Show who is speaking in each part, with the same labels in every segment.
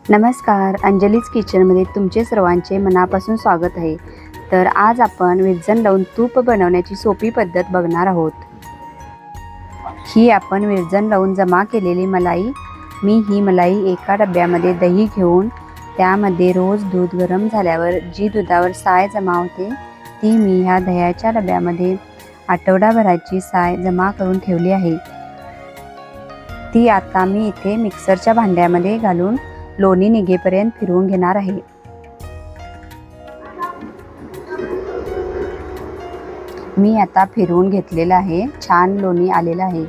Speaker 1: नमस्कार, अंजलीज किचनमध्ये तुमचे सर्वांचे मनापासून स्वागत आहे. तर आज आपण विरजण लावून तूप बनवण्याची सोपी पद्धत बघणार आहोत. ही आपण विरजण लावून जमा केलेली मलाई. मी ही मलाई एका डब्यामध्ये दही घेऊन त्यामध्ये रोज दूध गरम झाल्यावर जी दुधावर साय जमा होते ती मी ह्या दह्याच्या डब्यामध्ये आठवडाभराची साय जमा करून ठेवली आहे. ती आता मी इथे मिक्सरच्या भांड्यामध्ये घालून लोणी निघेपर्यंत फिरवून घेणार आहे. मी आता फिरवून घेतलेलं आहे. छान लोणी आलेलं आहे.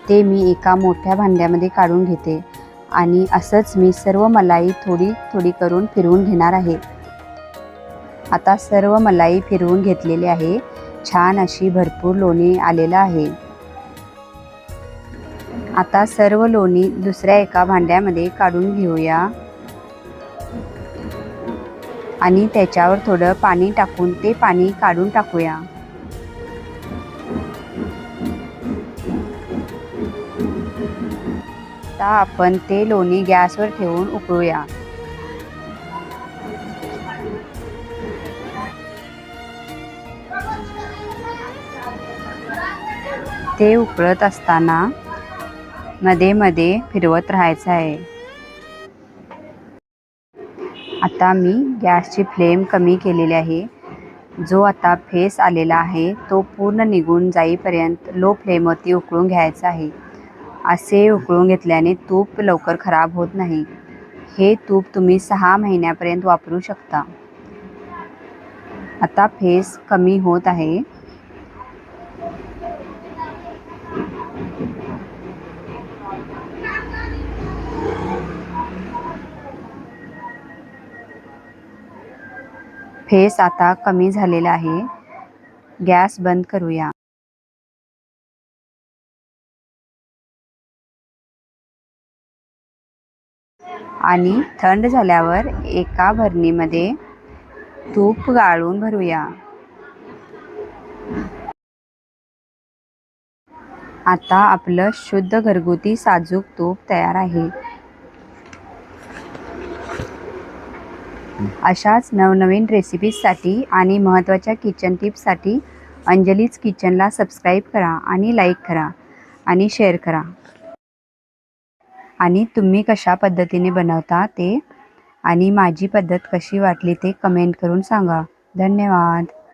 Speaker 1: ते मी एका मोठ्या भांड्यामध्ये काढून घेते आणि असंच मी सर्व मलाई थोडी थोडी करून फिरवून घेणार आहे. आता सर्व मलाई फिरवून घेतलेली आहे. छान अशी भरपूर लोणी आलेलं आहे. आता सर्व लोणी दुसऱ्या एका भांड्यामध्ये काढून घेऊया आणि त्याच्यावर थोडं पाणी टाकून ते पाणी काढून टाकूया. आता आपण ते लोणी गॅसवर ठेवून उकळूया. ते उकळत असताना मध्ये मध्ये फिरवत राहायचं आहे. आता मी गॅसची फ्लेम कमी केलेली आहे. जो आता फेस आलेला आहे तो पूर्ण निघून जाईपर्यंत लो फ्लेमवरती उकळून घ्यायचा आहे. असे उकळून घेतल्याने तूप लवकर खराब होत नाही. हे तूप तुम्ही 6 महिन्यापर्यंत वापरू शकता. आता फेस कमी होत आहे. फेस आता कमी झालेला आहे. गॅस बंद करूया. आणि थंड झाल्यावर एका भरणीमध्ये तूप गाळून भरूया. आता आपलं शुद्ध घरगुती साजूक तूप तयार आहे. अशाच नवनवीन रेसिपीजसाठी आणि महत्त्वाच्या किचन टिप्ससाठी अंजलीज किचनला सबस्क्राईब करा आणि लाईक करा आणि शेअर करा. आणि तुम्ही कशा पद्धतीने बनवता ते आणि माझी पद्धत कशी वाटली ते कमेंट करून सांगा. धन्यवाद.